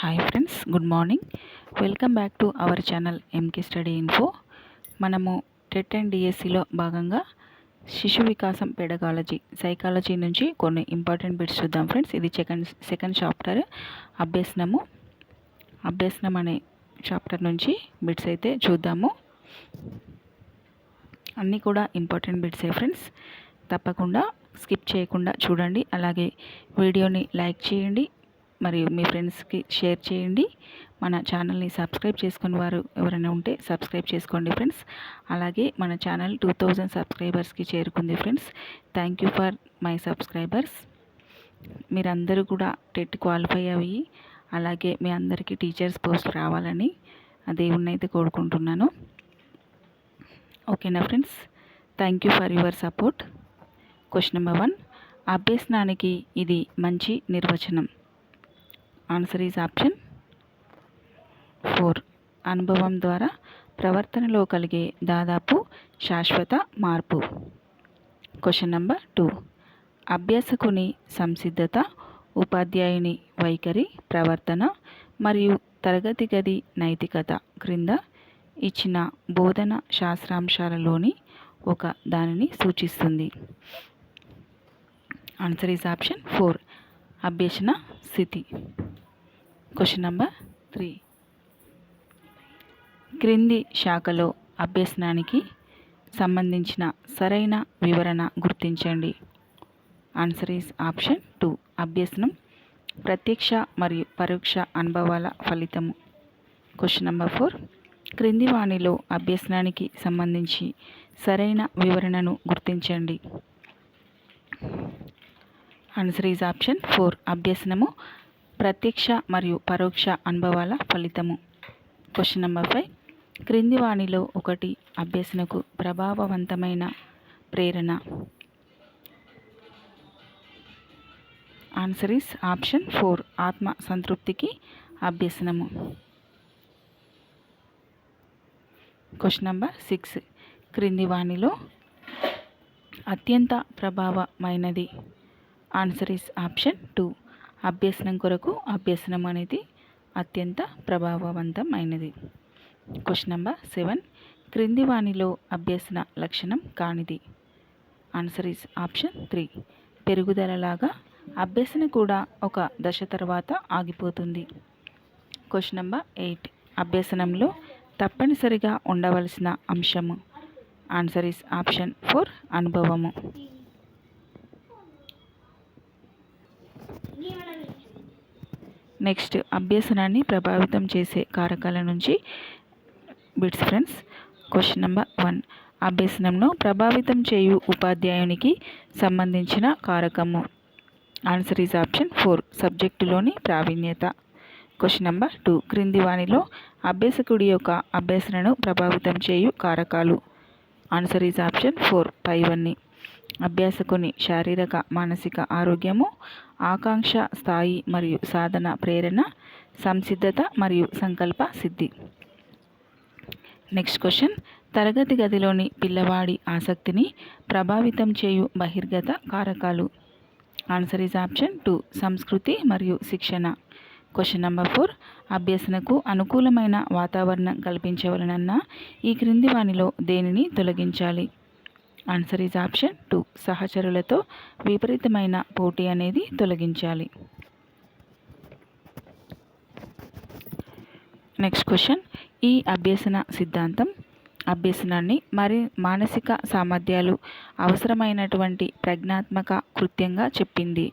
Hi friends, good morning. Welcome back to our channel MK study info. మనము TET and డిఎస్సిలో భాగంగా శిశు వికాసం పెడగాలజీ సైకాలజీ నుంచి కొన్ని ఇంపార్టెంట్ బిట్స్ చూద్దాం ఫ్రెండ్స్. ఇది సెకండ్ చాప్టర్ అభ్యసనం అనే చాప్టర్ నుంచి బిట్స్ అయితే చూద్దాము. అన్నీ కూడా ఇంపార్టెంట్ బిట్సే ఫ్రెండ్స్, తప్పకుండా స్కిప్ చేయకుండా చూడండి. అలాగే వీడియోని లైక్ చేయండి మరియు మీ ఫ్రెండ్స్కి షేర్ చేయండి. మన ఛానల్ని సబ్స్క్రైబ్ చేసుకుని వారు ఎవరైనా ఉంటే సబ్స్క్రైబ్ చేసుకోండి ఫ్రెండ్స్. అలాగే మన ఛానల్ 2000 సబ్స్క్రైబర్స్కి చేరుకుంది friends. Thank you for my subscribers. మీరందరూ కూడా టెట్ క్వాలిఫై అయ్యి అలాగే మీ అందరికీ టీచర్స్ పోస్ట్ రావాలని దేవుణ్ణి అయితే కోరుకుంటున్నాను. ఓకేనా friends, thank you for your support. Question number 1, అభ్యసనానికి ఇది మంచి నిర్వచనం. ఆన్సర్ ఈజ్ ఆప్షన్ 4, అనుభవం ద్వారా ప్రవర్తనలో కలిగే దాదాపు శాశ్వత మార్పు. క్వశ్చన్ నెంబర్ 2, అభ్యాసకుని సంసిద్ధత, ఉపాధ్యాయుని వైఖరి, ప్రవర్తన మరియు తరగతి గది నైతికత క్రింద ఇచ్చిన బోధన శాస్త్రాంశాలలోని ఒక దానిని సూచిస్తుంది. ఆన్సర్ ఈజ్ ఆప్షన్ 4, అభ్యసన స్థితి. క్వశ్చన్ నెంబర్ 3, క్రింది శాఖలో అభ్యసనానికి సంబంధించిన సరైన వివరణ గుర్తించండి. ఆన్సర్ ఈజ్ ఆప్షన్ 2, అభ్యసనం ప్రత్యక్ష మరియు పరోక్ష అనుభవాల ఫలితము. క్వశ్చన్ నెంబర్ 4, క్రింది వాణిలో అభ్యసనానికి సంబంధించి సరైన వివరణను గుర్తించండి. ఆన్సర్ ఈజ్ ఆప్షన్ 4, అభ్యసనము ప్రత్యక్ష మరియు పరోక్ష అనుభవాల ఫలితము. క్వశ్చన్ నెంబర్ 5, క్రింది వాణిలో ఒకటి అభ్యసనకు ప్రభావవంతమైన ప్రేరణ. ఆన్సర్ ఈజ్ ఆప్షన్ 4, ఆత్మ సంతృప్తికి అభ్యసనము. క్వశ్చన్ నెంబర్ 6, క్రింది వాణిలో అత్యంత ప్రభావమైనది. ఆన్సర్ ఈజ్ ఆప్షన్ 2, అభ్యసనం కొరకు అభ్యసనం అనేది అత్యంత ప్రభావవంతమైనది. క్వశ్చన్ నెంబర్ 7, క్రింది వాణిలో అభ్యసన లక్షణం కానిది. ఆన్సర్ ఈజ్ ఆప్షన్ 3, పెరుగుదలలాగా అభ్యసన కూడా ఒక దశ తర్వాత ఆగిపోతుంది. క్వశ్చన్ నెంబర్ 8, అభ్యసనంలో తప్పనిసరిగా ఉండవలసిన అంశము. ఆన్సర్ ఈజ్ ఆప్షన్ 4, అనుభవము. నెక్స్ట్, అభ్యసనాన్ని ప్రభావితం చేసే కారకాల నుంచి బిట్స్ ఫ్రెండ్స్. క్వశ్చన్ నెంబర్ 1, అభ్యసనంను ప్రభావితం చేయు ఉపాధ్యాయునికి సంబంధించిన కారకము. ఆన్సర్ ఈజ్ ఆప్షన్ 4, సబ్జెక్టులోని ప్రావీణ్యత. క్వశ్చన్ నెంబర్ 2, క్రింది వాణిలో అభ్యాసకుడి యొక్క అభ్యసనను ప్రభావితం చేయు కారకాలు. ఆన్సర్ ఈజ్ ఆప్షన్ 4, పైవన్నీ. అభ్యాసకుని శారీరక మానసిక ఆరోగ్యము, ఆకాంక్ష స్థాయి మరియు సాధన ప్రేరణ, సంసిద్ధత మరియు సంకల్ప సిద్ధి. నెక్స్ట్ క్వశ్చన్, తరగతి గదిలోని పిల్లవాడి ఆసక్తిని ప్రభావితం చేయు బహిర్గత కారకాలు. ఆన్సర్ ఈజ్ ఆప్షన్ 2, సంస్కృతి మరియు శిక్షణ. క్వశ్చన్ నెంబర్ 4, అభ్యసనకు అనుకూలమైన వాతావరణం కల్పించవలనన్న ఈ క్రింది వానిలో దేనిని తొలగించాలి. ఆన్సర్ ఈజ్ ఆప్షన్ 2, సహచరులతో విపరీతమైన పోటీ అనేది తొలగించాలి. నెక్స్ట్ క్వశ్చన్, ఈ అభ్యసన సిద్ధాంతం అభ్యసనాన్ని మానసిక సామర్థ్యాలు అవసరమైనటువంటి ప్రజ్ఞాత్మక కృత్యంగా చెప్పింది.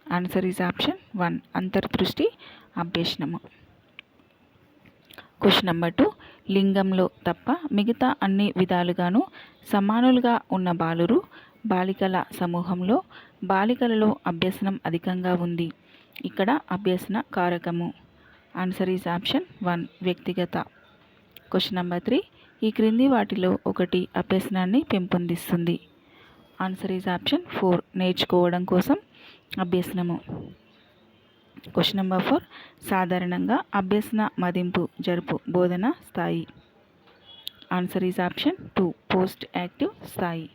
ఆన్సర్ ఈజ్ ఆప్షన్ 1, అంతర్దృష్టి అభ్యసనము. క్వశ్చన్ నెంబర్ 2, లింగంలో తప్ప మిగతా అన్ని విధాలుగాను సమానులుగా ఉన్న బాలికల సమూహంలో బాలికలలో అభ్యసనం అధికంగా ఉంది. ఇక్కడ అభ్యసన కారకము. ఆన్సర్ ఈజ్ ఆప్షన్ 1, వ్యక్తిగత. క్వశ్చన్ నెంబర్ 3, ఈ క్రింది వాటిలో ఒకటి అభ్యసనాన్ని పెంపొందిస్తుంది. ఆన్సర్ ఈజ్ ఆప్షన్ 4, నేర్చుకోవడం కోసం అభ్యసనము. క్వశ్చన్ నెంబర్ 4, సాధారణంగా అభ్యసన మదింపు జరుపు బోధన స్థాయి. Answer is option 2, post active స్థాయి.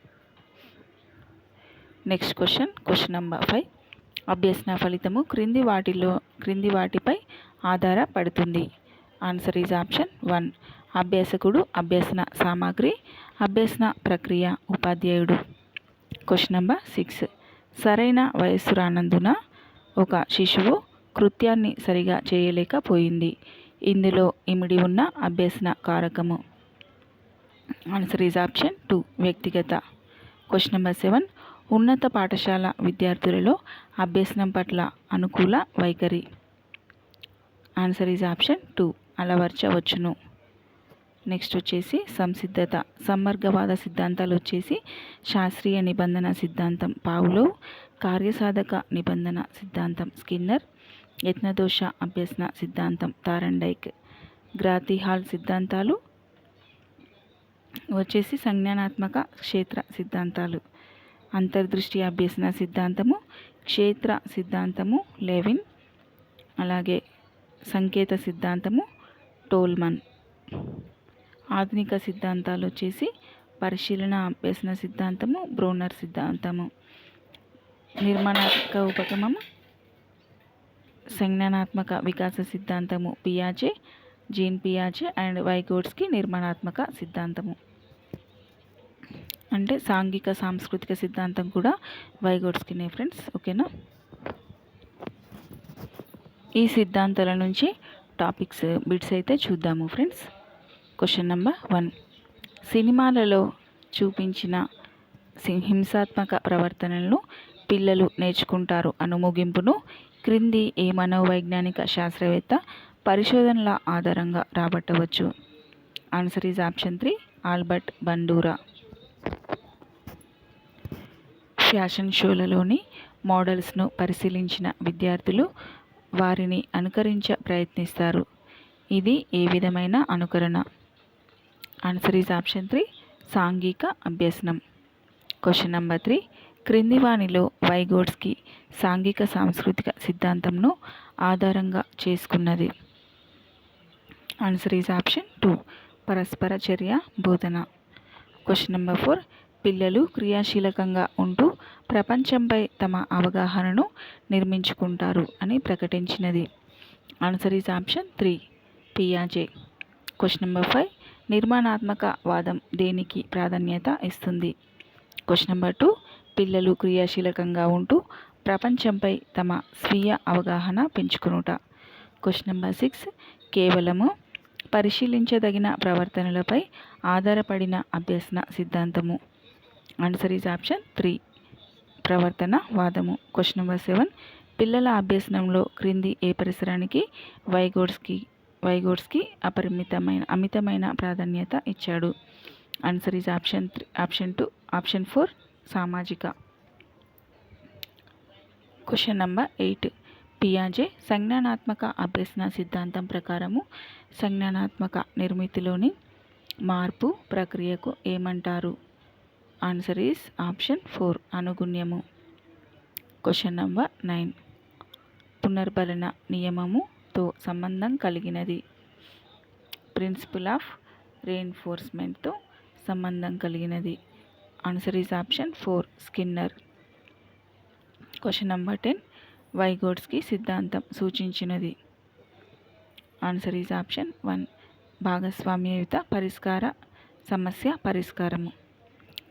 నెక్స్ట్ క్వశ్చన్ నెంబర్ 5, అభ్యసన ఫలితము క్రింది వాటిపై ఆధారపడుతుంది. Answer is option 1. అభ్యాసకుడు, అభ్యసన సామాగ్రి, అభ్యసన ప్రక్రియ, ఉపాధ్యాయుడు. Question number 6. సరైన వయస్సు రానందున ఒక శిశువు కృత్యాన్ని సరిగా చేయలేకపోయింది. ఇందులో ఇమిడి ఉన్న అభ్యసన కారకము. Answer is option 2. వ్యక్తిగత. Question number 7. ఉన్నత పాఠశాల విద్యార్థులలో అభ్యసనం పట్ల అనుకూల వైఖరి. Answer is option 2. అలవర్చవచ్చును. నెక్స్ట్ వచ్చేసి సంసిద్ధత. సమ్మర్గవాద సిద్ధాంతాలు వచ్చేసి శాస్త్రీయ నిబంధన సిద్ధాంతం పావ్లోవ్, కార్యసాధక నిబంధన సిద్ధాంతం స్కిన్నర్, యత్నదోష అభ్యసన సిద్ధాంతం తారండైక్. గ్రాతిహాల్ సిద్ధాంతాలు వచ్చేసి సంజ్ఞానాత్మక క్షేత్ర సిద్ధాంతాలు. అంతర్దృష్టి అభ్యసన సిద్ధాంతము, క్షేత్ర సిద్ధాంతము లెవిన్. అలాగే సంకేత సిద్ధాంతము టోల్మన్. ఆధునిక సిద్ధాంతాలు వచ్చేసి పరిశీలన అభ్యసన సిద్ధాంతము బ్రోనర్ సిద్ధాంతము. నిర్మాణాత్మక ఉపగమము సంజ్ఞానాత్మక వికాస సిద్ధాంతము పియాజే, జీన్ పియాజే అండ్ వైగోట్స్కి నిర్మాణాత్మక సిద్ధాంతము. అంటే సాంఘిక సాంస్కృతిక సిద్ధాంతం కూడా వైగోట్స్కినే ఫ్రెండ్స్. ఓకేనా. ఈ సిద్ధాంతాల నుంచి టాపిక్స్ బిట్స్ అయితే చూద్దాము ఫ్రెండ్స్. Question number 1. సినిమాలలో చూపించిన హింసాత్మక ప్రవర్తనలను పిల్లలు నేర్చుకుంటారు అను ముగింపును క్రింది ఏ మనోవైజ్ఞానిక శాస్త్రవేత్త పరిశోధనల ఆధారంగా రాబట్టవచ్చు. Answer is option 3. Albert Bandura. Fashion షోలలోని మోడల్స్ను పరిశీలించిన విద్యార్థులు వారిని అనుకరించ ప్రయత్నిస్తారు. ఇది ఏ విధమైన అనుకరణ? Answer is option 3. సాంఘిక అభ్యసనం. Question number 3. క్రింది వానిలో వైగోట్స్కి సాంఘిక సాంస్కృతిక సిద్ధాంతంను ఆధారంగా చేసుకున్నది. Answer is option 2. పరస్పర చర్య బోధన. Question number 4. పిల్లలు క్రియాశీలకంగా ఉంటూ ప్రపంచంపై తమ అవగాహనను నిర్మించుకుంటారు అని ప్రకటించినది. Answer is option 3. పియాజే. Question number 5. నిర్మాణాత్మక వాదం దేనికి ప్రాధాన్యత ఇస్తుంది? Question number 2. పిల్లలు క్రియాశీలకంగా ఉంటూ ప్రపంచంపై తమ స్వీయ అవగాహన పెంచుకునుట. Question number 6. కేవలము పరిశీలించదగిన ప్రవర్తనలపై ఆధారపడిన అభ్యసన సిద్ధాంతము. Answer is option 3. ప్రవర్తన వాదము. Question number 7. పిల్లల అభ్యసనంలో క్రింది ఏ పరిసరానికి వైగోట్స్కి అమితమైన ప్రాధాన్యత ఇచ్చాడు? Answer is option 2. ఆప్షన్ 4. సామాజిక. Question number 8. పియాజే సంజ్ఞానాత్మక అభ్యసన సిద్ధాంతం ప్రకారము సంజ్ఞానాత్మక నిర్మితిలోని మార్పు ప్రక్రియకు ఏమంటారు? Answer is option 4. అనుగుణ్యము. Question number 9. పునర్బలన నియమముతో సంబంధం కలిగినది. ప్రిన్సిపల్ ఆఫ్ రీఎన్ఫోర్స్మెంట్తో సంబంధం కలిగినది. Answer is option 4. Skinner. Question number 10. Vygotsky సిద్ధాంతం సూచించినది. Answer is option 1. భాగస్వామ్యయుత పరిష్కార సమస్య పరిష్కారము.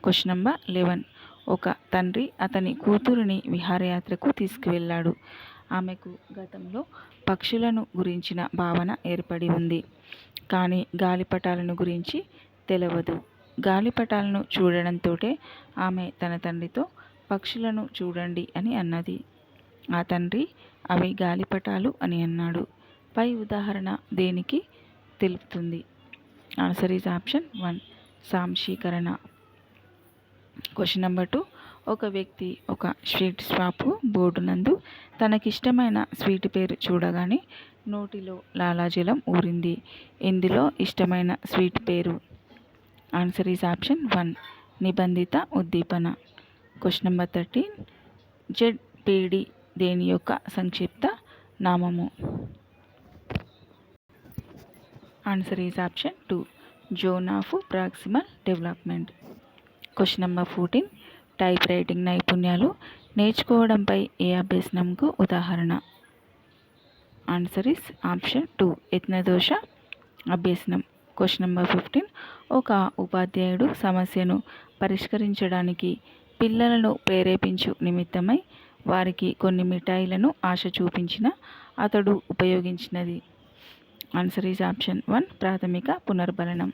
Question number 11. ఒక తండ్రి అతని కూతురిని విహారయాత్రకు తీసుకువెళ్ళాడు. ఆమెకు గతంలో పక్షులను గురించిన భావన ఏర్పడి ఉంది, కానీ గాలిపటాలను గురించి తెలియదు. గాలిపటాలను చూడడంతోటే ఆమె తన తండ్రితో పక్షులను చూడండి అని అన్నది. ఆ తండ్రి అవి గాలిపటాలు అని అన్నాడు. పై ఉదాహరణ దేనికి తెలుపుతుంది? Answer is option 1. సాంశీకరణ. Question number 2. ఒక వ్యక్తి ఒక స్వీట్ షాపు బోర్డు నందు తనకిష్టమైన స్వీట్ పేరు చూడగానే నోటిలో లాలాజలం ఊరింది. ఇందులో ఇష్టమైన స్వీట్ పేరు? Answer is option 1. నిబంధిత ఉద్దీపన. Question number 13. ZPD దేని యొక్క సంక్షిప్త నామము? Answer is option 2. Zone of proximal development. Question number 14. Type writing నైపుణ్యాలు నేర్చుకోవడంపై ఏ అభ్యసనంకు ఉదాహరణ? ఆన్సర్ ఇస్ ఆప్షన్ 2 యత్నదోష అభ్యసనం. Question number 15. ఒక ఉపాధ్యాయుడు సమస్యను పరిష్కరించడానికి పిల్లలను ప్రేరేపించు నిమిత్తమై వారికి కొన్ని మిఠాయిలను ఆశ చూపించిన అతడు ఉపయోగించినది. ఆన్సర్ ఈజ్ ఆప్షన్ 1 ప్రాథమిక పునర్బలనం.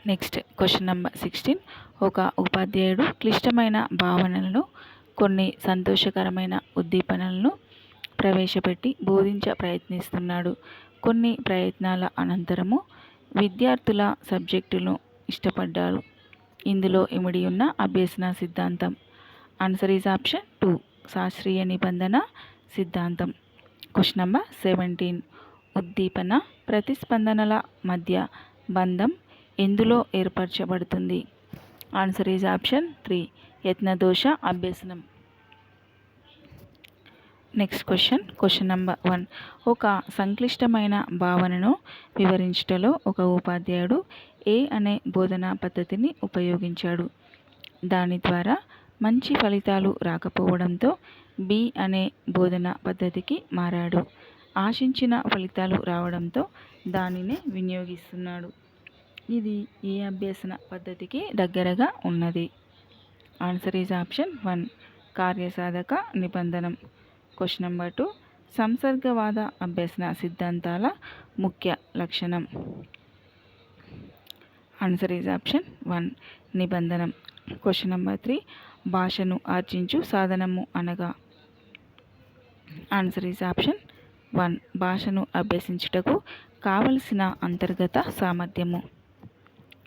Next question number 16. ఒక ఉపాధ్యాయుడు క్లిష్టమైన భావనలను కొన్ని సంతోషకరమైన ఉద్దీపనలను ప్రవేశపెట్టి బోధించ ప్రయత్నిస్తున్నాడు. కొన్ని ప్రయత్నాల అనంతరము విద్యార్థుల సబ్జెక్టును ఇష్టపడ్డారు. ఇందులో ఇమిడి ఉన్న అభ్యసన సిద్ధాంతం. ఆన్సర్ ఈజ్ ఆప్షన్ 2 శాస్త్రీయ నిబంధన సిద్ధాంతం. Question number 17. ఉద్దీపన ప్రతిస్పందనల మధ్య బంధం ఎందులో ఏర్పరచబడుతుంది? ఆన్సర్ ఈజ్ ఆప్షన్ 3 యత్నదోష అభ్యసనం. Next question number 1. ఒక సంక్లిష్టమైన భావనను వివరించుటలో ఒక ఉపాధ్యాయుడు ఏ అనే బోధనా పద్ధతిని ఉపయోగించాడు. దాని ద్వారా మంచి ఫలితాలు రాకపోవడంతో బి అనే బోధనా పద్ధతికి మారాడు. ఆశించిన ఫలితాలు రావడంతో దానినే వినియోగిస్తున్నాడు. ఇది ఏ అభ్యసన పద్ధతికి దగ్గరగా ఉన్నది? ఆన్సర్ ఈజ్ ఆప్షన్ 1 కార్యసాధక నిబంధనం. Question number 2. సంసర్గవాద అభ్యసన సిద్ధాంతాల ముఖ్య లక్షణం. ఆన్సర్ ఈజ్ ఆప్షన్ 1 నిబంధనం. Question number 3. భాషను ఆర్జించు సాధనము అనగా? ఆన్సర్ ఈజ్ ఆప్షన్ 1 భాషను అభ్యసించుటకు కావలసిన అంతర్గత సామర్థ్యము.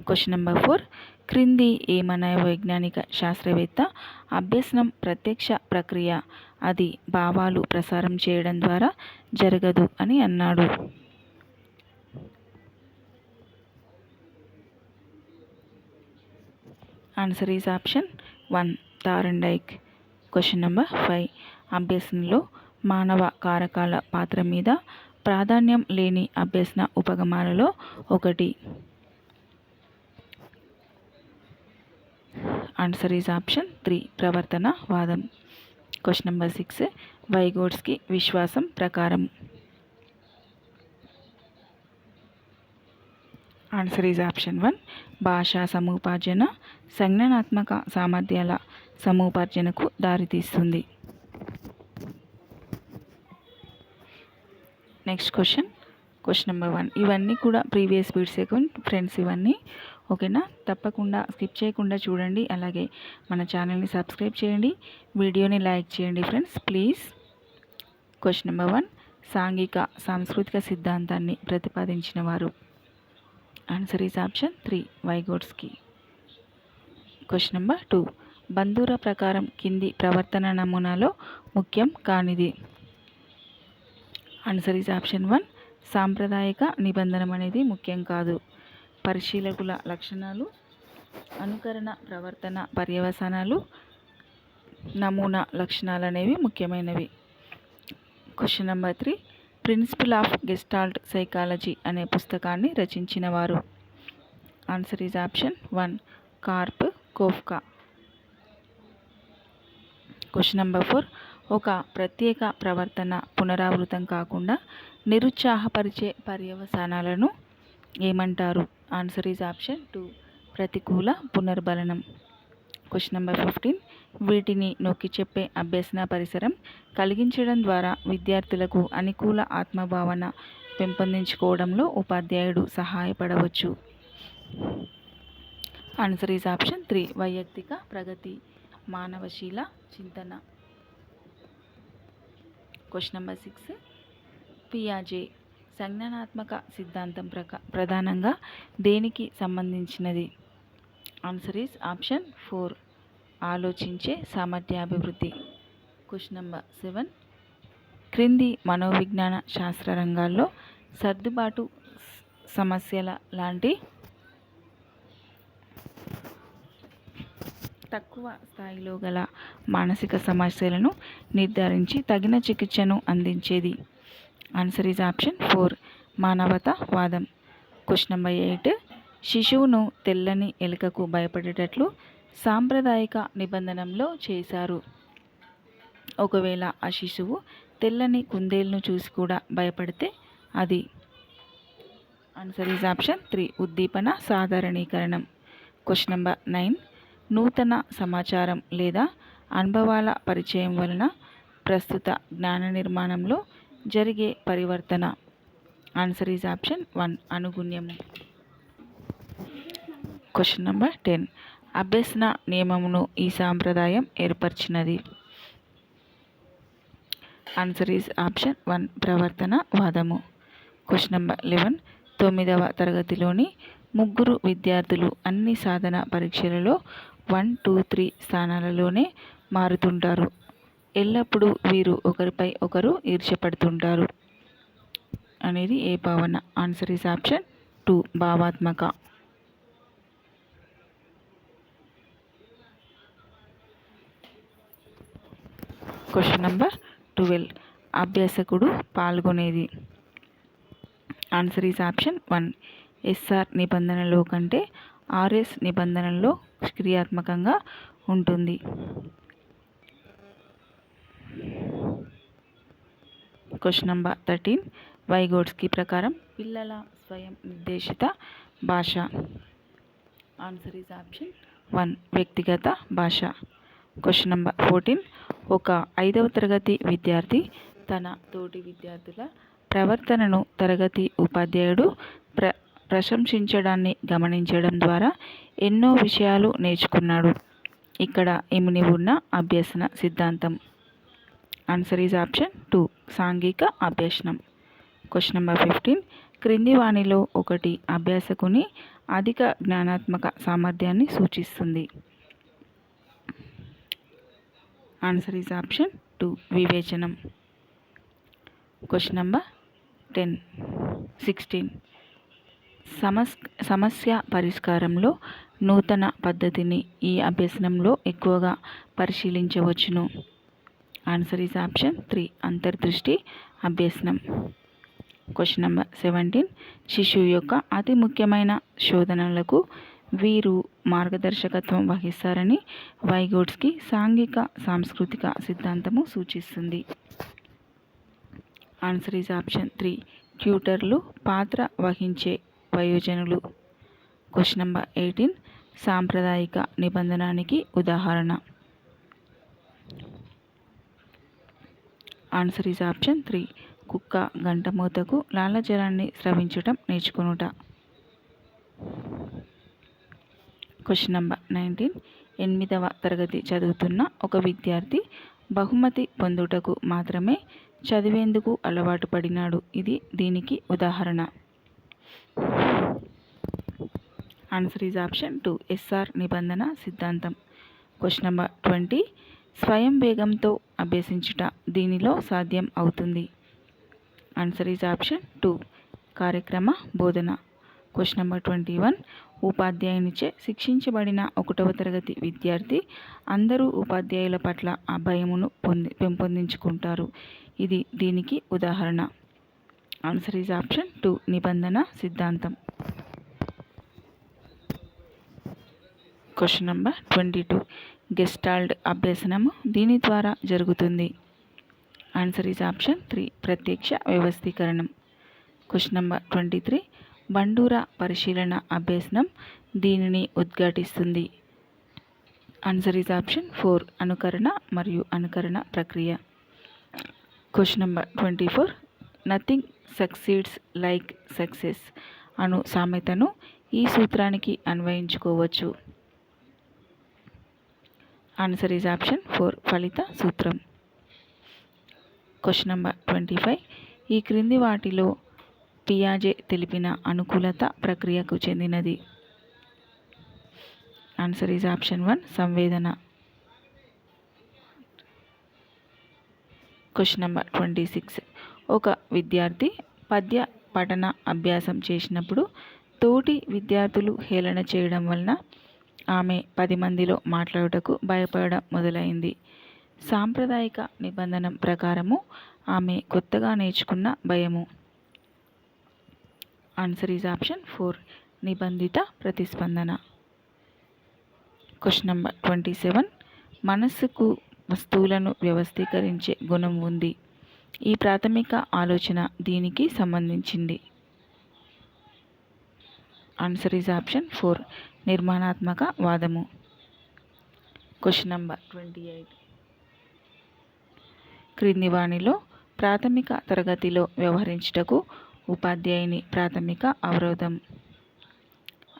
Question number 4. క్రింది ఏ మనోవైజ్ఞానిక శాస్త్రవేత్త అభ్యసనం ప్రత్యక్ష ప్రక్రియ, అది భావాలు ప్రసారం చేయడం ద్వారా జరగదు అని అన్నాడు? Answer is option 1 Thorndike. Question number 5. అభ్యసనలో మానవ కారకాల పాత్ర మీద ప్రాధాన్యం లేని అభ్యసన ఉపగమాలలో ఒకటి. ఆన్సర్ ఈజ్ ఆప్షన్ 3 ప్రవర్తనవాదం. Question number 6. వైగోట్స్కీ విశ్వాసం ప్రకారం. ఆన్సర్ ఈజ్ ఆప్షన్ 1 భాషా సముపార్జన సంజ్ఞానాత్మక సామర్థ్యాల సముపార్జనకు దారితీస్తుంది. Next question number 1. ఇవన్నీ కూడా ప్రీవియస్ బిట్సే ఫ్రెండ్స్, ఇవన్నీ ఓకేనా? తప్పకుండా స్కిప్ చేయకుండా చూడండి. అలాగే మన ఛానల్ని సబ్స్క్రైబ్ చేయండి, వీడియోని లైక్ చేయండి ఫ్రెండ్స్ ప్లీజ్. Question number 1. సాంఘిక సాంస్కృతిక సిద్ధాంతాన్ని ప్రతిపాదించిన వారు? Answer is option 3 Vygotsky. Question number 2. Bandura ప్రకారం కింది ప్రవర్తన నమూనాలో ముఖ్యం కానిది? ఆన్సర్ ఈజ్ ఆప్షన్ 1 సాంప్రదాయక నిబంధనం అనేది ముఖ్యం కాదు. పరిశీలకుల లక్షణాలు, అనుకరణ ప్రవర్తన పర్యవసానాలు, నమూనా లక్షణాలు అనేవి ముఖ్యమైనవి. Question number 3. Principle of gestalt psychology అనే పుస్తకాన్ని రచించిన వారు? Answer is option 1 Kurt Koffka. Question number 4. ఒక ప్రత్యేక ప్రవర్తన పునరావృతం కాకుండా నిరుత్సాహపరిచే పర్యవసానాలను ఏమంటారు? ఆన్సర్ ఈజ్ ఆప్షన్ 2 ప్రతికూల పునర్బలనం. Question number 15. వీటిని నొక్కి చెప్పే అభ్యసన పరిసరం కలిగించడం ద్వారా విద్యార్థులకు అనుకూల ఆత్మభావన పెంపొందించుకోవడంలో ఉపాధ్యాయుడు సహాయపడవచ్చు. ఆన్సర్ ఈజ్ ఆప్షన్ 3 వైయక్తిక ప్రగతి మానవశీల చింతన. Question number 6. పియాజే సంజ్ఞానాత్మక సిద్ధాంతం ప్రధానంగా దేనికి సంబంధించినది? ఆన్సర్ ఈజ్ ఆప్షన్ 4 ఆలోచించే సామర్థ్యాభివృద్ధి. Question number 7. క్రింది మనోవిజ్ఞాన శాస్త్ర రంగాల్లో సర్దుబాటు సమస్యల లాంటి తక్కువ స్థాయిలో గల మానసిక సమస్యలను నిర్ధారించి తగిన చికిత్సను అందించేది? ఆన్సర్ ఈజ్ ఆప్షన్ 4 మానవతావాదం. Question number 8. శిశువును తెల్లని ఎలుకకు భయపడేటట్లు సాంప్రదాయిక నిబంధనలో చేశారు. ఒకవేళ ఆ శిశువు తెల్లని కుందేలును చూసి కూడా భయపడితే అది. ఆన్సర్ ఈజ్ ఆప్షన్ 3 ఉద్దీపన సాధారణీకరణం. క్వశ్చన్ నెంబర్ 9 నూతన సమాచారం లేదా అనుభవాల పరిచయం వలన ప్రస్తుత జ్ఞాన నిర్మాణంలో జరిగే పరివర్తన. ఆన్సర్ ఈజ్ ఆప్షన్ 1 అనుగుణ్యము. క్వశ్చన్ నెంబర్ 10 అభ్యసన నియమమును ఈ సాంప్రదాయం ఏర్పరిచినది. ఆన్సర్ ఈజ్ ఆప్షన్ 1 ప్రవర్తన వాదము. క్వశ్చన్ నెంబర్ 11 9వ తరగతిలోని ముగ్గురు విద్యార్థులు అన్ని సాధన పరీక్షలలో 1, 2, 3 స్థానాలలోనే మారుతుంటారు. ఎల్లప్పుడూ వీరు ఒకరిపై ఒకరు ఈర్ష్యపడుతుంటారు అనేది ఏ భావన. ఆన్సర్ ఈజ్ ఆప్షన్ 2 భావాత్మక. క్వశ్చన్ నెంబర్ 12 అభ్యాసకుడు పాల్గొనేది. ఆన్సర్ ఈజ్ ఆప్షన్ 1 ఎస్ఆర్ నిబంధనలో కంటే ఆర్ఎస్ నిబంధనలో క్రియాత్మకంగా ఉంటుంది. క్వశ్చన్ నెంబర్ 13 వైగోట్స్కీ ప్రకారం పిల్లల స్వయం నిర్దేశిత భాష. ఆన్సర్ ఈజ్ ఆప్షన్ 1 వ్యక్తిగత భాష. క్వశ్చన్ నెంబర్ 14 ఒక 5వ తరగతి విద్యార్థి తన తోటి విద్యార్థుల ప్రవర్తనను తరగతి ఉపాధ్యాయుడు ప్రశంసించడాన్ని గమనించడం ద్వారా ఎన్నో విషయాలు నేర్చుకున్నాడు. ఇక్కడ ఇమిడి ఉన్న అభ్యసన సిద్ధాంతం. ఆన్సర్ ఈజ్ ఆప్షన్ 2 సాంఘిక అభ్యసనం. క్వశ్చన్ నెంబర్ 15 క్రింది వాణిలో ఒకటి అభ్యాసకుని అధిక జ్ఞానాత్మక సామర్థ్యాన్ని సూచిస్తుంది. ఆన్సర్ ఈజ్ ఆప్షన్ 2 వివేచనం. క్వశ్చన్ నెంబర్ 16 సమస్య పరిష్కారంలో నూతన పద్ధతిని ఈ అభ్యసనంలో ఎక్కువగా పరిశీలించవచ్చును. ఆన్సర్ ఈజ్ ఆప్షన్ 3 అంతర్దృష్టి అభ్యసనం. క్వశ్చన్ నెంబర్ 17 శిశువు యొక్క అతి ముఖ్యమైన శోధనలకు వీరు మార్గదర్శకత్వం వహిస్తారని వైగోట్స్కీ సాంఘిక సాంస్కృతిక సిద్ధాంతము సూచిస్తుంది. ఆన్సర్ ఈజ్ ఆప్షన్ 3 ట్యూటర్లు పాత్ర వహించే వయోజనులు. క్వశ్చన్ నెంబర్ 18 సాంప్రదాయిక నిబంధనానికి ఉదాహరణ. ఆన్సర్ ఈజ్ ఆప్షన్ 3 కుక్క గంట మోతకు లాలజలాన్ని స్రవించటం నేర్చుకొనుట. క్వశ్చన్ నెంబర్ 19 8వ తరగతి చదువుతున్న ఒక విద్యార్థి బహుమతి పొందుటకు మాత్రమే చదివేందుకు అలవాటు పడినాడు. ఇది దీనికి ఉదాహరణ. ఆన్సర్ ఈజ్ ఆప్షన్ 2 ఎస్ఆర్ నిబంధన సిద్ధాంతం. క్వశ్చన్ నెంబర్ 20 స్వయం వేగంతో అభ్యసించుట దీనిలో సాధ్యం అవుతుంది. ఆన్సర్ ఈజ్ ఆప్షన్ 2 కార్యక్రమ బోధన. క్వశ్చన్ నెంబర్ 21 ఉపాధ్యాయునిచే శిక్షించబడిన 1వ తరగతి విద్యార్థి అందరూ ఉపాధ్యాయుల పట్ల ఆ భయమును పెంపొందించుకుంటారు. ఇది దీనికి ఉదాహరణ. ఆన్సర్ ఈజ్ ఆప్షన్ 2 నిబంధన సిద్ధాంతం. క్వశ్చన్ నెంబర్ 22 గెస్టాల్ట్ అభ్యసనము దీని ద్వారా జరుగుతుంది. ఆన్సర్ ఈజ్ ఆప్షన్ 3 ప్రత్యక్ష వ్యవస్థీకరణం. క్వశ్చన్ నెంబర్ 23 బండూరా పరిశీలన అభ్యసనం దీనిని ఉద్ఘాటిస్తుంది. ఆన్సర్ ఈజ్ ఆప్షన్ 4 అనుకరణ మరియు అనుకరణ ప్రక్రియ. Question number 24 nothing succeeds like success అను సామెతను ఈ సూత్రానికి అన్వయించుకోవచ్చు. ఆన్సర్ ఈజ్ ఆప్షన్ 4 ఫలిత సూత్రం. క్వశ్చన్ నెంబర్ 25 ఈ క్రింది వాటిలో పియాజే తెలిపిన అనుకూలత ప్రక్రియకు చెందినది. ఆన్సర్ ఈజ్ ఆప్షన్ 1 సంవేదన. క్వశ్చన్ నెంబర్ 26 ఒక విద్యార్థి పద్య పఠన అభ్యాసం చేసినప్పుడు తోటి విద్యార్థులు హేళన చేయడం వలన ఆమె 10 మందిలో మాట్లాడుటకు భయపడడం మొదలైంది. సాంప్రదాయిక నిబంధన ప్రకారము ఆమె కొత్తగా నేర్చుకున్న భయము. ఆన్సర్ ఈజ్ ఆప్షన్ 4 నిబంధిత ప్రతిస్పందన. Question number 27. మనస్సుకు వస్తువులను వ్యవస్థీకరించే గుణం ఉంది. ఈ ప్రాథమిక ఆలోచన దీనికి సంబంధించింది. ఆన్సర్ ఈజ్ ఆప్షన్ 4, నిర్మాణాత్మక వాదము. Question number 28. క్రింది వానిలో ప్రాథమిక తరగతిలో వ్యవహరించుటకు ఉపాధ్యాయుని ప్రాథమిక అవరోధం.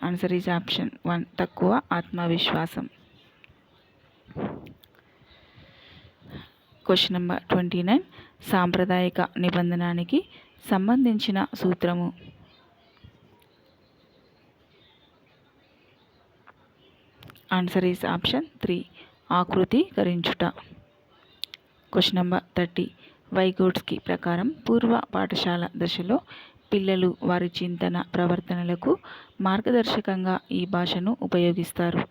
ఆన్సర్ ఈజ్ ఆప్షన్ 1, తక్కువ ఆత్మవిశ్వాసం. Question number 29. సాంప్రదాయిక నిబంధనానికి సంబంధించిన సూత్రము. ఆన్సర్ ఈజ్ ఆప్షన్ 3, ఆకృతీకరించుట. Question number 30. వైగోట్స్కీ ప్రకారం పూర్వ పాఠశాల దశలో పిల్లలు వారి చింతన ప్రవర్తనలకు మార్గదర్శకంగా ఈ భాషను ఉపయోగిస్తారు.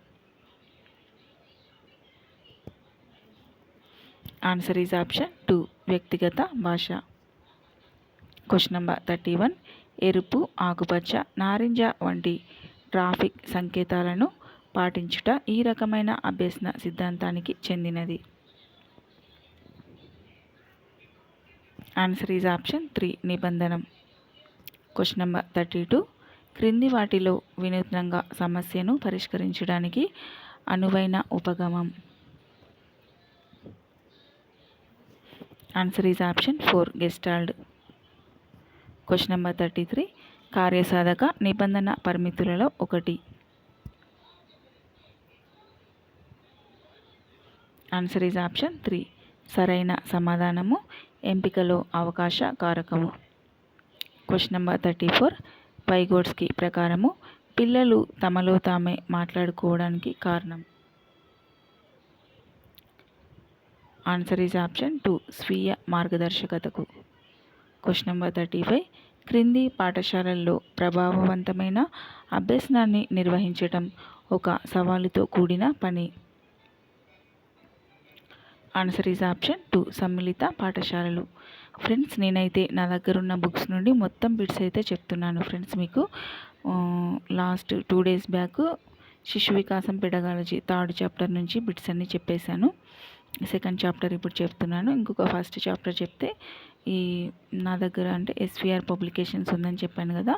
ఆన్సర్ ఈజ్ ఆప్షన్ 2, వ్యక్తిగత భాష. Question number 31. ఎరుపు, ఆకుపచ్చ, నారింజ వంటి ట్రాఫిక్ సంకేతాలను పాటించుట ఈ రకమైన అభ్యసన సిద్ధాంతానికి చెందినది. ఆన్సర్ ఈజ్ ఆప్షన్ 3, నిబంధనం. Question number 32. క్రింది వాటిలో వినూత్నంగా సమస్యను పరిష్కరించడానికి అనువైన ఉపగమం. Answer is option 4, gestalt. Question number 33. కార్యసాధక నిబంధన పరిమితులలో ఒకటి. ఆన్సర్ ఈజ్ ఆప్షన్ 3, సరైన సమాధానము ఎంపికలో అవకాశ కారకము. Question number 34. వైగోట్స్కీ ప్రకారము పిల్లలు తమలో తామే మాట్లాడుకోవడానికి కారణం. ఆన్సర్ ఈజ్ ఆప్షన్ 2, స్వీయ మార్గదర్శకతకు. Question number 35. క్రింది పాఠశాలల్లో ప్రభావవంతమైన అభ్యసనాన్ని నిర్వహించటం ఒక సవాలుతో కూడిన పని. ఆన్సర్ ఈజ్ ఆప్షన్ 2, సమ్మిళిత పాఠశాలలు. ఫ్రెండ్స్, నేనైతే నా దగ్గర ఉన్న బుక్స్ నుండి మొత్తం బిట్స్ అయితే చెప్తున్నాను ఫ్రెండ్స్. మీకు లాస్ట్ 2 days బ్యాక్ శిశు వికాసం పెడగాలజీ 3rd చాప్టర్ నుంచి బిట్స్ అన్నీ చెప్పేశాను. 2nd చాప్టర్ ఇప్పుడు చెప్తున్నాను. ఇంకొక ఫస్ట్ చాప్టర్ చెప్తే ఈ నా దగ్గర అంటే SVR పబ్లికేషన్స్ ఉందని చెప్పాను కదా,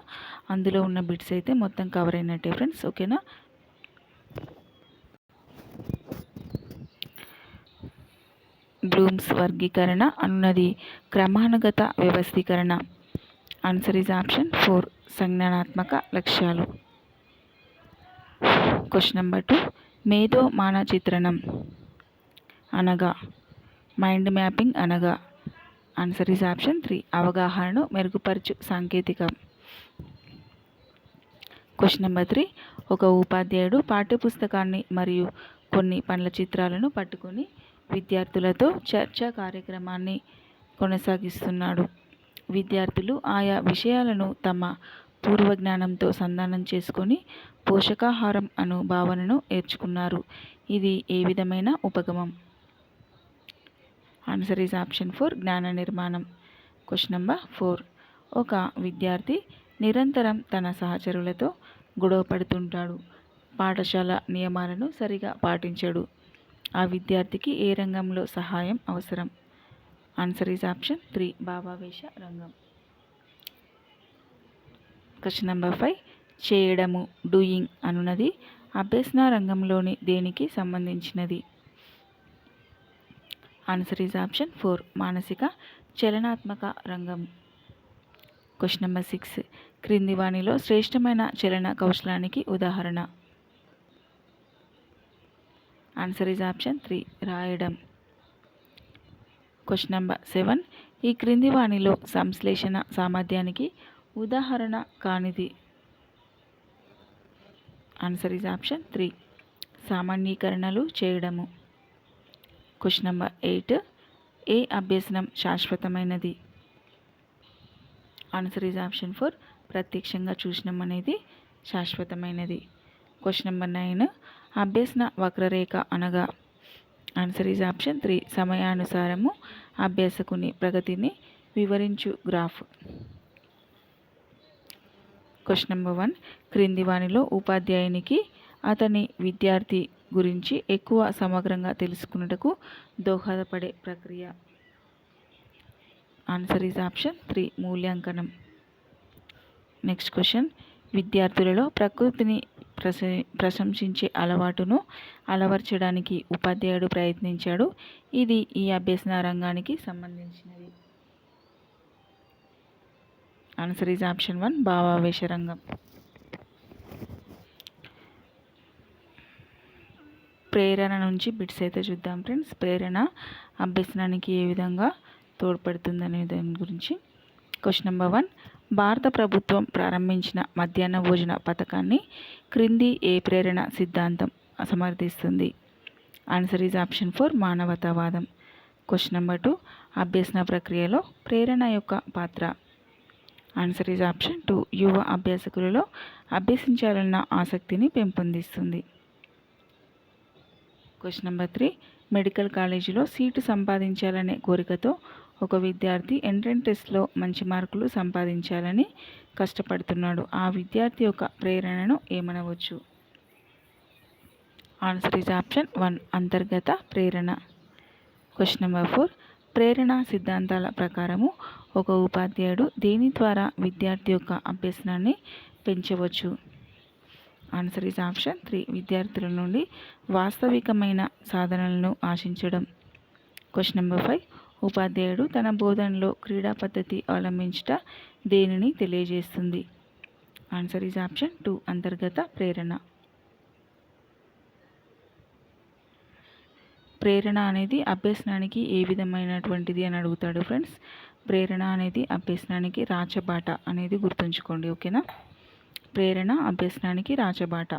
అందులో ఉన్న బిట్స్ అయితే మొత్తం కవర్ అయినట్టే ఫ్రెండ్స్. ఓకేనా. బ్లూమ్స్ వర్గీకరణ అనున్నది క్రమానుగత వ్యవస్థీకరణ. ఆన్సర్ ఈజ్ ఆప్షన్ 4, సంజ్ఞానాత్మక లక్ష్యాలు. Question number 2. మేధో మానచిత్రణం అనగా, మైండ్ మ్యాపింగ్ అనగా. ఆన్సర్ ఈజ్ ఆప్షన్ 3, అవగాహనను మెరుగుపరచు సాంకేతికం. Question number 3. ఒక ఉపాధ్యాయుడు పాఠ్యపుస్తకాన్ని మరియు కొన్ని పండ్ల చిత్రాలను పట్టుకొని విద్యార్థులతో చర్చా కార్యక్రమాన్ని కొనసాగిస్తున్నాడు. విద్యార్థులు ఆయా విషయాలను తమ పూర్వజ్ఞానంతో సంధానం చేసుకొని పోషకాహారం అను భావనను ఏర్చుకున్నారు. ఇది ఏ విధమైన ఉపగమం. ఆన్సర్ ఈజ్ ఆప్షన్ 4, జ్ఞాన నిర్మాణం. Question number 4. ఒక విద్యార్థి నిరంతరం తన సహచరులతో గొడవ పడుతుంటాడు. పాఠశాల నియమాలను సరిగా పాటించడు. ఆ విద్యార్థికి ఏ రంగంలో సహాయం అవసరం. ఆన్సర్ ఈజ్ ఆప్షన్ 3, భావావేశ రంగం. Question number 5. చేయడము, డూయింగ్ అనున్నది అభ్యసన రంగంలోని దేనికి సంబంధించినది. ఆన్సర్ ఈజ్ ఆప్షన్ 4, మానసిక చలనాత్మక రంగం. Question number 6. క్రింది వానిలో శ్రేష్టమైన చలన కౌశలానికి ఉదాహరణ. ఆన్సర్ ఈజ్ ఆప్షన్ 3, రాయడం. Question number 7. ఈ క్రింది వానిలో సంశ్లేషణ సామర్థ్యానికి ఉదాహరణ కానిది. ఆన్సర్ ఈజ్ ఆప్షన్ 3, సామాన్యీకరణలు చేయడము. Question number 8. ఏ అభ్యసనం శాశ్వతమైనది. ఆన్సర్ ఈజ్ ఆప్షన్ 4, ప్రత్యక్షంగా చూడడం అనేది శాశ్వతమైనది. Question number 9. అభ్యసన వక్రరేఖ అనగా. ఆన్సర్ ఈజ్ ఆప్షన్ 3, సమయానుసారము అభ్యాసకుని ప్రగతిని వివరించు గ్రాఫ్. Question number 1. క్రింది వానిలో ఉపాధ్యాయునికి అతని విద్యార్థి గురించి ఎక్కువ సమగ్రంగా తెలుసుకున్నటకు దోహదపడే ప్రక్రియ. ఆన్సర్ ఈజ్ ఆప్షన్ 3 మూల్యాంకనం. నెక్స్ట్ క్వశ్చన్, విద్యార్థులలో ప్రకృతిని ప్రశంసించే అలవాటును అలవర్చడానికి ఉపాధ్యాయుడు ప్రయత్నించాడు. ఇది ఈ అభ్యసన రంగానికి సంబంధించినది. ఆన్సర్ ఈజ్ ఆప్షన్ 1 భావావేశ రంగం. ప్రేరణ నుంచి బిట్స్ అయితే చూద్దాం ఫ్రెండ్స్. ప్రేరణ అభ్యసనానికి ఏ విధంగా తోడ్పడుతుందనే దాని గురించి. క్వశ్చన్ నెంబర్ 1, భారత ప్రభుత్వం ప్రారంభించిన మధ్యాహ్న భోజన పథకాన్ని క్రింది ఏ ప్రేరణ సిద్ధాంతం సమర్థిస్తుంది? ఆన్సర్ ఈజ్ ఆప్షన్ 4 మానవతావాదం. క్వశ్చన్ నెంబర్ 2, అభ్యసన ప్రక్రియలో ప్రేరణ యొక్క పాత్ర. ఆన్సర్ ఈజ్ ఆప్షన్ 2 యువ అభ్యాసకులలో అభ్యసించాలన్న ఆసక్తిని పెంపొందిస్తుంది. క్వశ్చన్ నెంబర్ 3, మెడికల్ కాలేజీలో సీటు సంపాదించాలనే కోరికతో ఒక విద్యార్థి ఎంట్రన్స్ టెస్ట్లో మంచి మార్కులు సంపాదించాలని కష్టపడుతున్నాడు. ఆ విద్యార్థి యొక్క ప్రేరణను ఏమనవచ్చు? ఆన్సర్ ఈజ్ ఆప్షన్ 1 అంతర్గత ప్రేరణ. క్వశ్చన్ నెంబర్ 4, ప్రేరణ సిద్ధాంతాల ప్రకారము ఒక ఉపాధ్యాయుడు దేని ద్వారా విద్యార్థి యొక్క అభ్యసనాన్ని పెంచవచ్చు? ఆన్సర్ ఈజ్ ఆప్షన్ 3 విద్యార్థుల నుండి వాస్తవికమైన సాధనలను ఆశించడం. క్వశ్చన్ నెంబర్ 5, ఉపాధ్యాయుడు తన బోధనలో క్రీడా పద్ధతి అవలంబించుట దేనిని తెలియజేస్తుంది? ఆన్సర్ ఈజ్ ఆప్షన్ 2 అంతర్గత ప్రేరణ. ప్రేరణ అనేది అభ్యసనానికి ఏ విధమైనటువంటిది అని అడుగుతాడు ఫ్రెండ్స్. ప్రేరణ అనేది అభ్యసనానికి రాచబాట అనేది గుర్తుంచుకోండి, ఓకేనా? ప్రేరణ అభ్యసనానికి రాచబాట.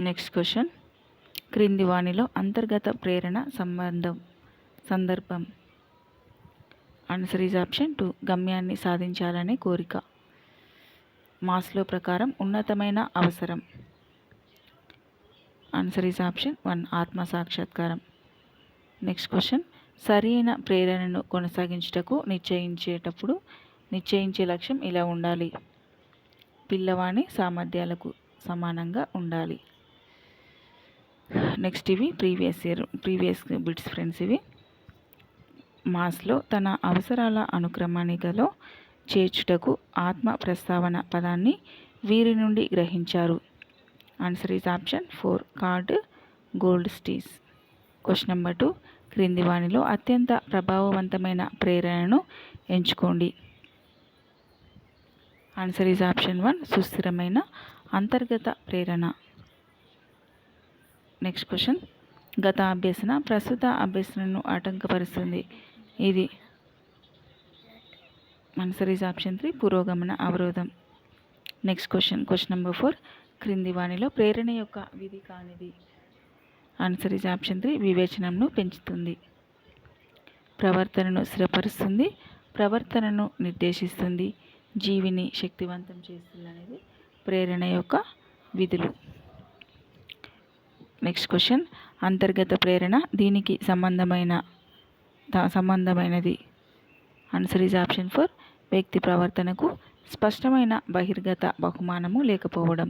నెక్స్ట్ క్వశ్చన్, క్రింది వానిలో అంతర్గత ప్రేరణ సందర్భం. ఆన్సర్ ఈజ్ ఆప్షన్ 2 గమ్యాన్ని సాధించాలనే కోరిక. మాస్లో ప్రకారం ఉన్నతమైన అవసరం. ఆన్సర్ ఈజ్ ఆప్షన్ 1 ఆత్మ సాక్షాత్కారం. నెక్స్ట్ క్వశ్చన్, సరైన ప్రేరణను కొనసాగించుటకు నిశ్చయించే లక్ష్యం ఇలా ఉండాలి. పిల్లవాని సామర్థ్యాలకు సమానంగా ఉండాలి. నెక్స్ట్ ఇవి ప్రీవియస్ బిట్స్ ఫ్రెండ్స్. ఇవి మాస్లో తన అవసరాల అనుక్రమణికలో చేర్చుటకు ఆత్మ ప్రస్తావన పదాన్ని వీరి నుండి గ్రహించారు. Answer is option 4 Kurt Goldstein. Question number 2, క్రింది వానిలో అత్యంత ప్రభావవంతమైన ప్రేరణను ఎంచుకోండి. ఆన్సర్ ఈజ్ ఆప్షన్ 1 సుస్థిరమైన అంతర్గత ప్రేరణ. నెక్స్ట్ క్వశ్చన్, గత అభ్యసన ప్రస్తుత అభ్యసనను ఆటంకపరుస్తుంది. ఇది ఆన్సర్ ఈజ్ ఆప్షన్ 3 పురోగమన అవరోధం. నెక్స్ట్ క్వశ్చన్ నెంబర్ 4, క్రింది వానిలో ప్రేరణ యొక్క విధి కానిది. ఆన్సర్ ఈజ్ ఆప్షన్ 3 వివేచనంను పెంచుతుంది. ప్రవర్తనను స్థిరపరుస్తుంది, ప్రవర్తనను నిర్దేశిస్తుంది, జీవిని శక్తివంతం చేస్తుంది అనేది ప్రేరణ యొక్క విధులు. నెక్స్ట్ క్వశ్చన్, అంతర్గత ప్రేరణ దీనికి సంబంధమైనది. ఆన్సర్ ఈజ్ ఆప్షన్ 4 వ్యక్తి ప్రవర్తనకు స్పష్టమైన బహిర్గత బహుమానము లేకపోవడం.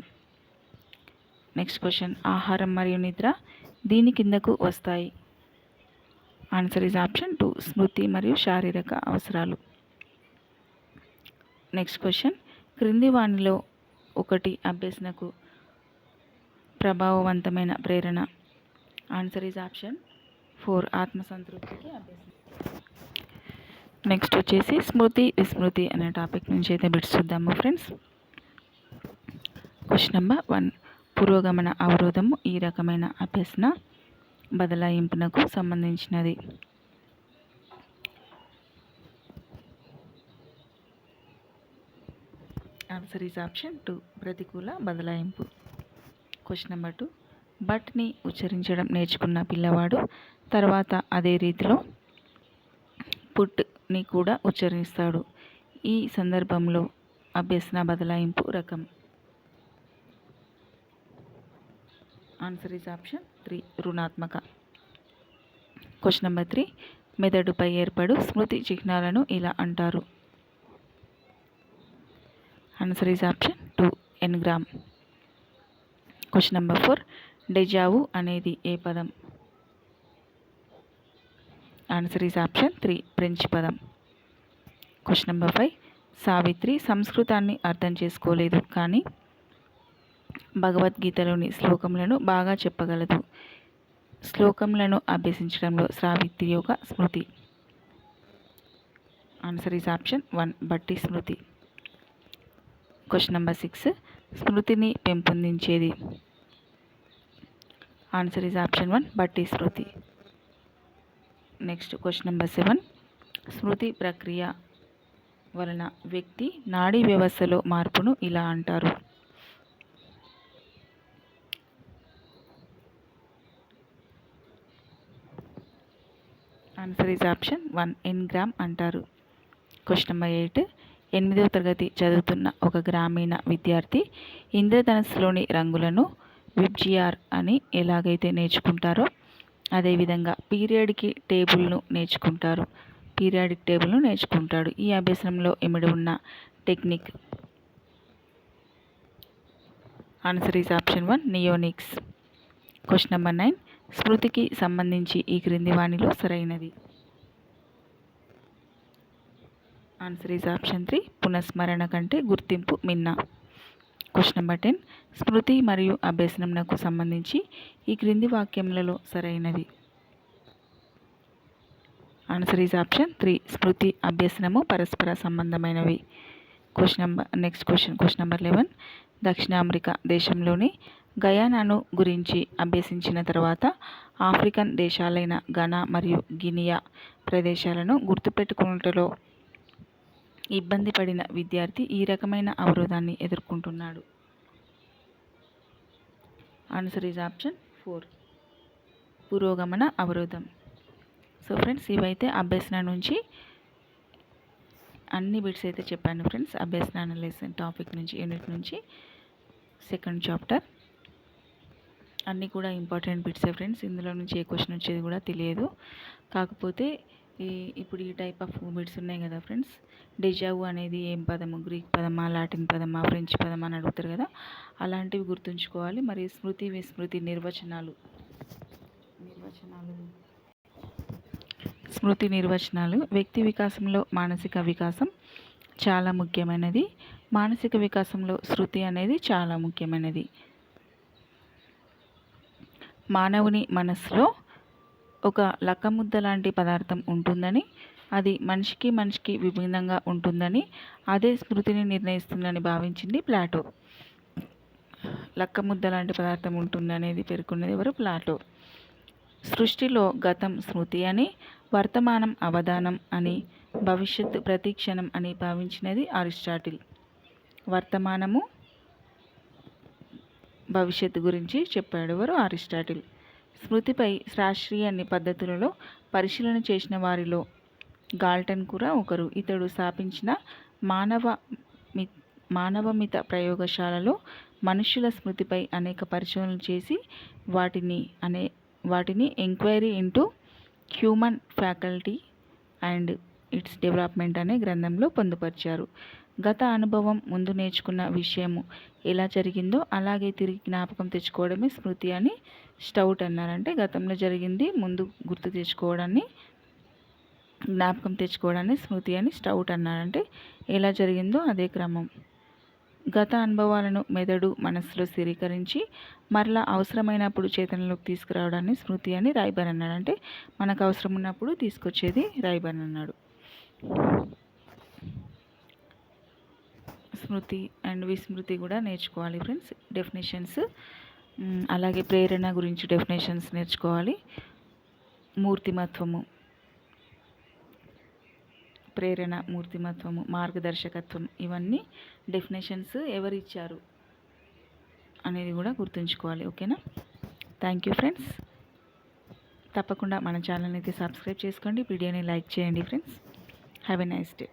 నెక్స్ట్ క్వశ్చన్, ఆహారం మరియు నిద్ర దీని కిందకు వస్తాయి. ఆన్సర్ ఈజ్ ఆప్షన్ 2 స్మృతి మరియు శారీరక అవసరాలు. నెక్స్ట్ క్వశ్చన్, క్రింది వానిలో ఒకటి అభ్యసనకు ప్రభావవంతమైన ప్రేరణ. ఆన్సర్ ఈజ్ ఆప్షన్ 4 ఆత్మసంతృప్తికి అభ్యసనం. నెక్స్ట్ వచ్చేసి స్మృతి విస్మృతి అనే టాపిక్ నుంచి అయితే బిట్స్ చూద్దాము ఫ్రెండ్స్. క్వశ్చన్ నెంబర్ 1, పురోగమన అవరోధము ఈ రకమైన అభ్యసన బదలాయింపునకు సంబంధించినది. ఆన్సర్ ఈజ్ ఆప్షన్ 2 ప్రతికూల బదలాయింపు. క్వశ్చన్ నెంబర్ 2, బట్ని ఉచ్చరించడం నేర్చుకున్న పిల్లవాడు తర్వాత అదే రీతిలో పుట్ని కూడా ఉచ్చరిస్తాడు. ఈ సందర్భంలో అభ్యసన బదలాయింపు రకం. ఆన్సర్ ఈజ్ ఆప్షన్ 3 రుణాత్మక. క్వశ్చన్ నెంబర్ 3, మెదడుపై ఏర్పడు స్మృతి చిహ్నాలను ఇలా అంటారు. Answer is option 2 engram. Question number 4 deja vu అనేది ఏ పదం? ఆన్సర్ ఈజ్ ఆప్షన్ 3 ఫ్రెంచ్ పదం. క్వశ్చన్ నెంబర్ 5 సావిత్రి సంస్కృతాన్ని అర్థం చేసుకోలేదు కానీ భగవద్గీతలోని శ్లోకములను బాగా చెప్పగలదు. శ్లోకములను అభ్యసించడంలో సావిత్రి యొక్క స్మృతి. ఆన్సర్ ఈజ్ ఆప్షన్ 1 బట్టి స్మృతి. క్వశ్చన్ నెంబర్ 6 స్మృతిని పెంపొందించేది. ఆన్సర్ ఈజ్ ఆప్షన్ 1 బట్టి స్మృతి. నెక్స్ట్ క్వశ్చన్ నెంబర్ 7 స్మృతి ప్రక్రియ వలన వ్యక్తి నాడీ వ్యవస్థలో మార్పును ఇలా అంటారు. ఆన్సర్ ఈజ్ ఆప్షన్ 1 ఎన్గ్రామ్ అంటారు. క్వశ్చన్ నెంబర్ 8 8వ తరగతి చదువుతున్న ఒక గ్రామీణ విద్యార్థి ఇంద్రధనుస్సులోని రంగులను విబ్జిఆర్ అని ఎలాగైతే నేర్చుకుంటారో అదేవిధంగా పీరియాడిక్ టేబుల్ను నేర్చుకుంటాడు. ఈ అభ్యాసంలో ఇమిడి ఉన్న technique. Answer is option 1 mnemonics. Question number 9 స్మృతికి సంబంధించి ఈ క్రింది వాణిలో సరైనది. ఆన్సర్ ఈజ్ ఆప్షన్ 3 పునఃస్మరణ కంటే గుర్తింపు మిన్న. క్వశ్చన్ నెంబర్ 10 స్మృతి మరియు అభ్యసనంకు సంబంధించి ఈ క్రింది వాక్యములలో సరైనది. ఆన్సర్ ఈజ్ ఆప్షన్ 3 స్మృతి అభ్యసనము పరస్పర సంబంధమైనవి. క్వశ్చన్ నెంబర్ 11 దక్షిణ అమెరికా దేశంలోని గయానాను గురించి అభ్యసించిన తర్వాత ఆఫ్రికన్ దేశాలైన ఘనా మరియు గినియా ప్రదేశాలను గుర్తుపెట్టుకున్నట్లో ఇబ్బంది పడిన విద్యార్థి ఈ రకమైన అవరోధాన్ని ఎదుర్కొంటున్నాడు. ఆన్సర్ ఈజ్ ఆప్షన్ 4 పురోగమన అవరోధం. సో ఫ్రెండ్స్ ఇవైతే అభ్యసన నుంచి అన్ని బిట్స్ అయితే చెప్పాను ఫ్రెండ్స్. అభ్యసన లెసన్ టాపిక్ నుంచి యూనిట్ నుంచి సెకండ్ చాప్టర్ అన్నీ కూడా ఇంపార్టెంట్ బిట్సే ఫ్రెండ్స్. ఇందులో నుంచి ఏ క్వశ్చన్ వచ్చేది కూడా తెలియదు. కాకపోతే ఇప్పుడు ఈ టైప్ ఆఫ్ బిట్స్ ఉన్నాయి కదా ఫ్రెండ్స్, డెజావు అనేది ఏం పదము, గ్రీక్ పదమా, లాటిన్ పదమా, ఫ్రెంచ్ పదమా అని అడుగుతారు కదా, అలాంటివి గుర్తుంచుకోవాలి. మరి స్మృతి విస్మృతి స్మృతి నిర్వచనాలు. వ్యక్తి వికాసంలో మానసిక వికాసం చాలా ముఖ్యమైనది. మానసిక వికాసంలో శృతి అనేది చాలా ముఖ్యమైనది. మానవుని మనస్సులో ఒక లక్కముద్ద లాంటి పదార్థం ఉంటుందని, అది మనిషికి విభిన్నంగా ఉంటుందని, అదే స్మృతిని నిర్ణయిస్తుందని భావించింది ప్లాటో. లక్కముద్ద లాంటి పదార్థం ఉంటుందనేది పేర్కొన్నది ఎవరు? ప్లాటో. సృష్టిలో గతం స్మృతి అని, వర్తమానం అవధానం అని, భవిష్యత్తు ప్రతీక్షణం అని భావించినది అరిస్టాటిల్. వర్తమానము భవిష్యత్తు గురించి చెప్పాడు ఎవరు? అరిస్టాటిల్. స్మృతిపై శాస్త్రీయ పద్ధతులలో పరిశీలన చేసిన వారిలో గాల్టన్ కూడా ఒకరు. ఇతడు స్థాపించిన మానవమిత ప్రయోగశాలలో మనుష్యుల స్మృతిపై అనేక పరిశోధనలు చేసి వాటిని enquiry into human faculty and its development అనే గ్రంథంలో పొందుపరిచారు. గత అనుభవం, ముందు నేర్చుకున్న విషయము ఎలా జరిగిందో అలాగే తిరిగి జ్ఞాపకం తెచ్చుకోవడమే స్మృతి అని స్టౌట్ అన్నారంటే గతంలో జరిగింది ముందు గుర్తు తెచ్చుకోవడాన్ని, జ్ఞాపకం తెచ్చుకోవడాన్ని స్మృతి అని స్టౌట్ అన్నారంటే ఎలా జరిగిందో అదే క్రమం. గత అనుభవాలను మెదడు మనస్సులో స్థిరీకరించి మరలా అవసరమైనప్పుడు చేతనలోకి తీసుకురావడాన్ని స్మృతి అని రాయబర్న్ అన్నాడు. అంటే మనకు అవసరం ఉన్నప్పుడు తీసుకొచ్చేది రాయబర్న్ అన్నాడు. స్మృతి అండ్ విస్మృతి కూడా నేర్చుకోవాలి ఫ్రెండ్స్. డెఫినేషన్స్ అలాగే ప్రేరణ గురించి డెఫినేషన్స్ నేర్చుకోవాలి. మూర్తిమత్వము, ప్రేరణ, మూర్తిమత్వము, మార్గదర్శకత్వం, ఇవన్నీ డెఫినేషన్స్ ఎవరు ఇచ్చారు అనేది కూడా గుర్తుంచుకోవాలి. ఓకేనా? Thank you friends. తప్పకుండా మన ఛానల్ని అయితే సబ్స్క్రైబ్ చేసుకోండి, వీడియోని లైక్ చేయండి friends. Have a nice day.